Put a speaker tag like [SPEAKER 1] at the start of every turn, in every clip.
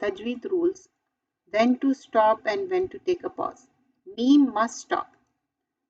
[SPEAKER 1] Tajweed rules: when to stop and when to take a pause. Meme must stop.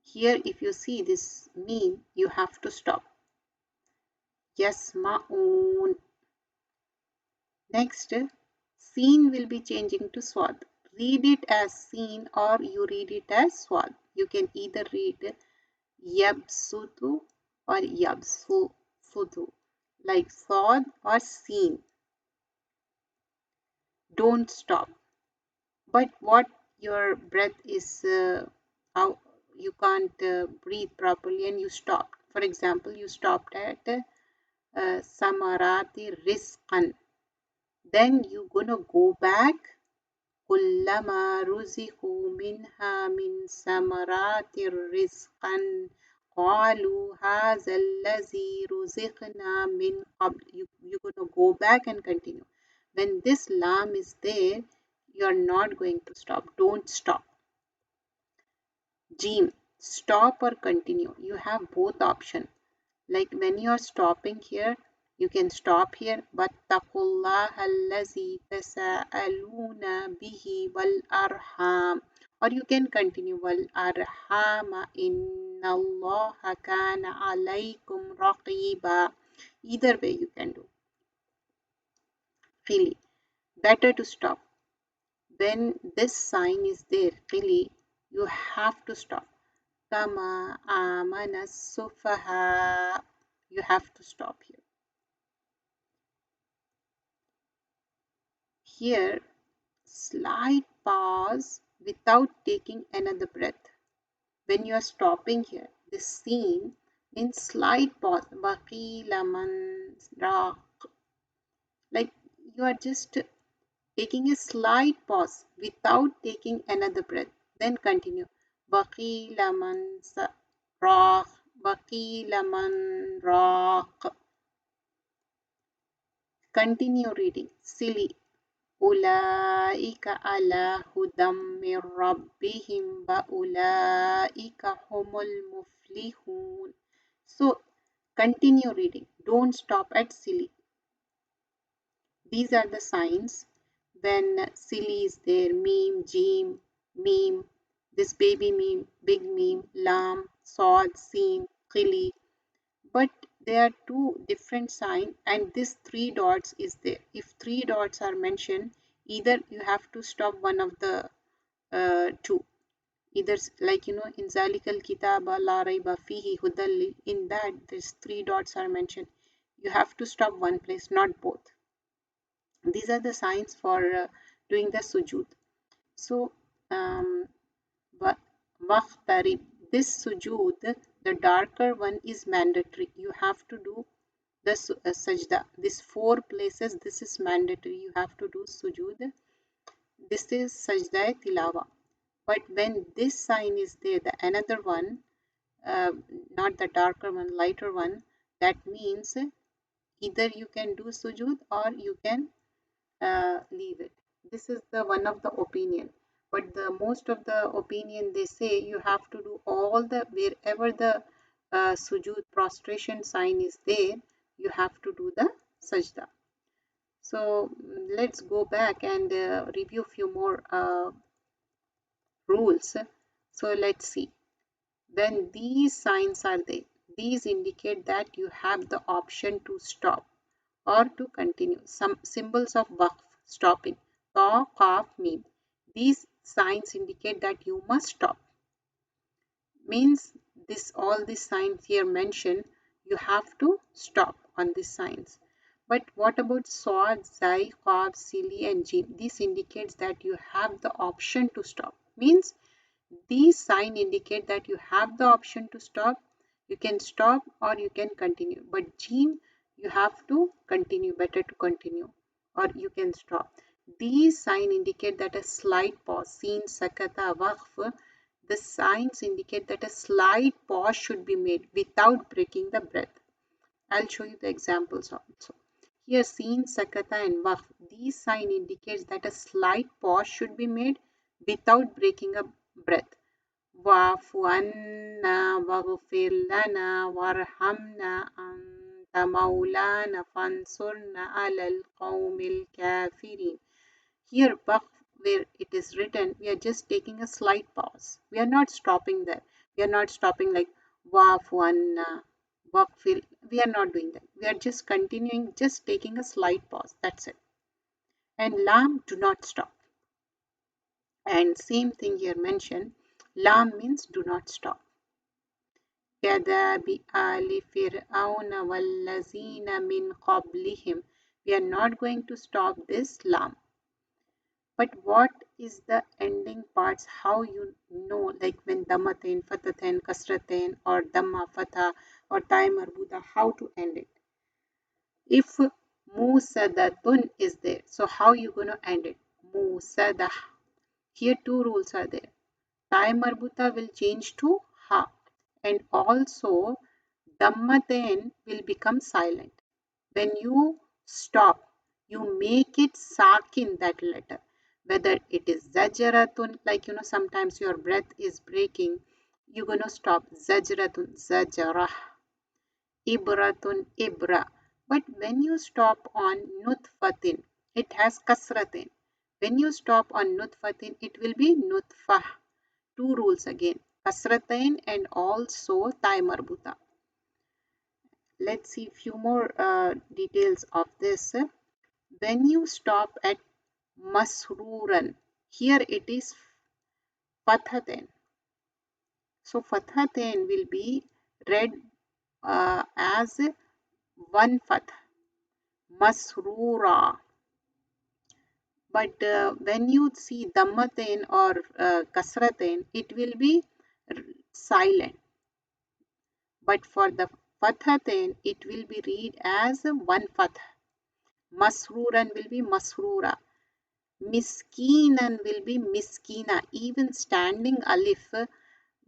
[SPEAKER 1] Here, if you see this meme, you have to stop. Yasma'un. Next, seen will be changing to swad. Read it as seen or you read it as swad. You can either read yabsutu or yabsutu, like swad or seen. Don't stop. But what your breath is how you can't breathe properly and you stop. For example, you stopped at samarati rizqan. Then you gonna go back. كلما رزقوا منها من ثمرات رزقا قالوا هذا الذي رزقنا من قبل. You're gonna go back and continue. When this lam is there, you're not going to stop. Don't stop. Jim, stop or continue. You have both options. Like when you're stopping here, you can stop here. وَاتَّقُوا الَّذِي تَسَاءَلُونَ بِهِ وَالْأَرْحَامَ. Or you can continue وَالْأَرْحَامَ إِنَّ اللَّهَ كَانَ عَلَيْكُمْ رَقِيبًا. Either way you can do. Really, better to stop. When this sign is there, really, you have to stop. Kama amana sufaha. You have to stop here. Here, slight pause without taking another breath. When you are stopping here, this scene means slight pause. Waqila man raq. Like you are just taking a slight pause without taking another breath. Then continue. Waqila man raq. Waqila man raq. Continue reading. Silly. أولئك على هدى من ربهم وأولئك هم المفلحون. So continue reading. Don't stop at silly. These are the signs when silly is there. Meme, jim, meme, this baby meme, big meme, lam, sod, seen, qili. But there are two different signs and this three dots is there. If three dots are mentioned, either you have to stop one of the two. Either like in zalikal kitaba la raiba fihi hudal, in that these three dots are mentioned. You have to stop one place, not both. These are the signs for doing the sujood. So waqtarib, this sujood, the darker one is mandatory. You have to do the sajda. These four places, this is mandatory. You have to do sujood. This is sajda tilawa. But when this sign is there, the another one, not the darker one, lighter one, that means either you can do sujood or you can leave it. This is the one of the opinion. But the most of the opinion they say you have to do all the wherever the sujood prostration sign is there, you have to do the sajda. So let's go back and review few more rules. So let's see. When these signs are there, these indicate that you have the option to stop or to continue. Some symbols of waqf, stopping, ta, qaf, mim. These signs indicate that you must stop. Means this all these signs here mentioned, you have to stop on these signs. But what about swad, zai, qaf, sili and jim? This indicates that you have the option to stop. Means these signs indicate that you have the option to stop. You can stop or you can continue. But jim, you have to continue, better to continue, or you can stop. These signs indicate that a slight pause, seen, sakata, waqf, the signs indicate that a slight pause should be made without breaking the breath. I'll show you the examples also. Here, seen, sakata and waqf, these sign indicates that a slight pause should be made without breaking a breath. واعف عنا واغفر لنا وارحمنا أنت مولانا فانصرنا على القوم الكافرين. Here, waqf, where it is written, we are just taking a slight pause. We are not stopping there. We are not stopping like waqf one, waqfil. We are not doing that. We are just continuing, just taking a slight pause. That's it. And lam, do not stop. And same thing here mentioned. Lam means do not stop. كَذَّبَ آلِ فِرْعَوْنَ وَالَّذِينَ مِنْ قَبْلِهِمْ. We are not going to stop this lam. But what is the ending parts? How you know, like when damatain, fatatain, kasratain, or damma, fatha, or tay marbuta, how to end it? If musadatun is there, so how you going to end it? Musadah. Here two rules are there. Tay marbuta will change to ha, and also dammatain will become silent. When you stop, you make it sakin, that letter. Whether it is zajaratun, like sometimes your breath is breaking, you're going to stop. Zajratun, zajarah. Ibratun, ibra. But when you stop on nutfatin, it has kasratin. When you stop on nutfatin, it will be nutfah. Two rules again. Kasratain and also tay marbuta. Let's see few more details of this. When you stop at masruran, here it is fathatain. So fathatain will be read as one fath, masrura. But when you see dammatain or kasratain, it will be silent. But for the fathatain, it will be read as one fath. Masruran will be masrura. Miskeenan will be miskina. Even standing alif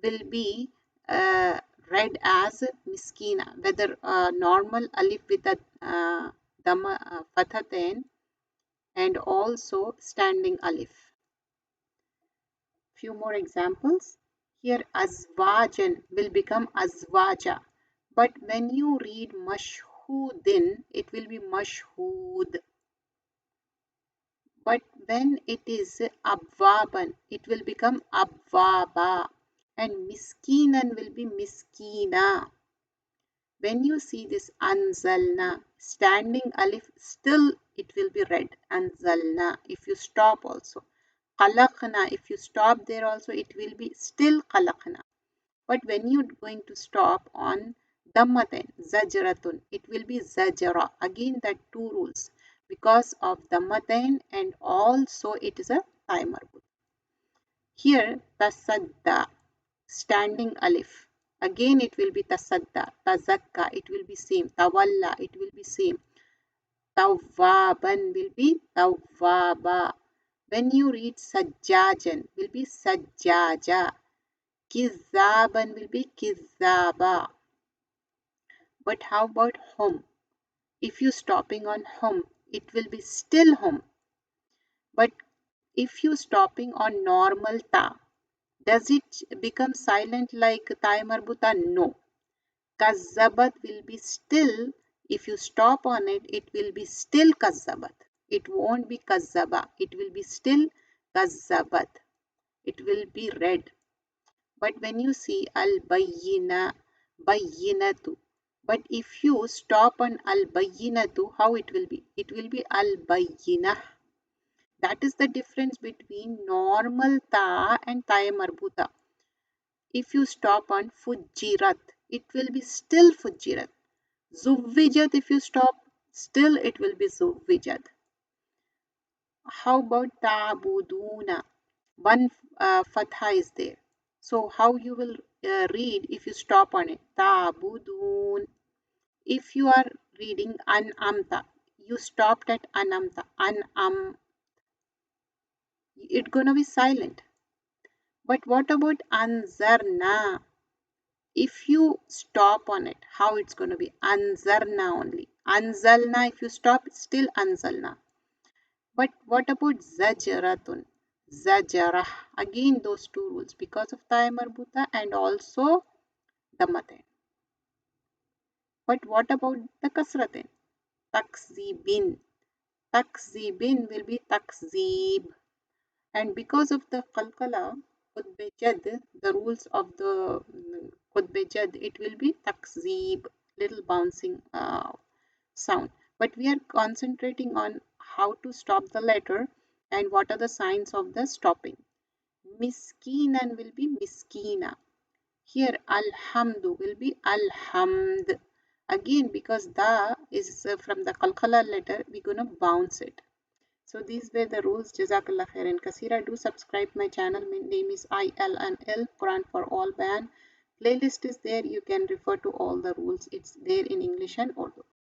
[SPEAKER 1] will be read as miskina. Whether normal alif with the fathatain and also standing alif. Few more examples. Here azwajan will become azwaja. But when you read mashhudin, it will be mashhud. But when it is abwaban, it will become abwaba. And miskinan will be miskina. When you see this anzalna, standing alif, still it will be read anzalna. If you stop also. Qalaqna, if you stop there also, it will be still qalaqna. But when you're going to stop on dammatain, zajratun, it will be zajara. Again, that two rules. Because of dammatain and also it is a tay marbut. Here, tasadda, standing alif. Again, it will be tasadda, tazakka, it will be same. Tawalla, it will be same. Tawwaban will be tawwaba. When you read sajjajan, will be sajjaja. Kizzaban will be kizzaba. But how about hum? If you stopping on hum, it will be still hum. But if you stopping on normal ta, does it become silent like tay marbuta? No. Kazzabat will be still, if you stop on it, it will be still kazzabat. It won't be kazzaba. It will be still kazzabat. It will be read. But when you see al-bayyina, bayyinatu. But if you stop on al-bayyinatu, how it will be? It will be al-bayyinah. That is the difference between normal ta and tay marbuta. If you stop on fujirat, it will be still fujirat. Zuwijat, if you stop, still it will be zuwijat. How about ta'buduna? One fatha is there. So how you will read if you stop on it? Ta'budun. If you are reading an'amta, you stopped at an'amta, an'am, it's gonna be silent. But what about anzarna? If you stop on it, how it's gonna be? Anzarna only. Anzalna, if you stop, it's still anzalna. But what about zajaratun? Zajarah. Again, those two rules because of tay marbuta and also dammatain. But what about the kasratain? Takzibin. takzibin will be takzib. And because of the qalqala, Qutbejad, the rules of the Qutbejad, it will be takzib, little bouncing sound. But we are concentrating on how to stop the letter and what are the signs of the stopping. Miskinan will be miskina. Here alhamdu will be alhamd. Again, because da is from the qalqala letter, we're gonna bounce it. So these were the rules. Jazakallah khairan kasira. Do subscribe my channel. My name is Ilm Quranforallbayan. Playlist is there. You can refer to all the rules. It's there in English and Urdu.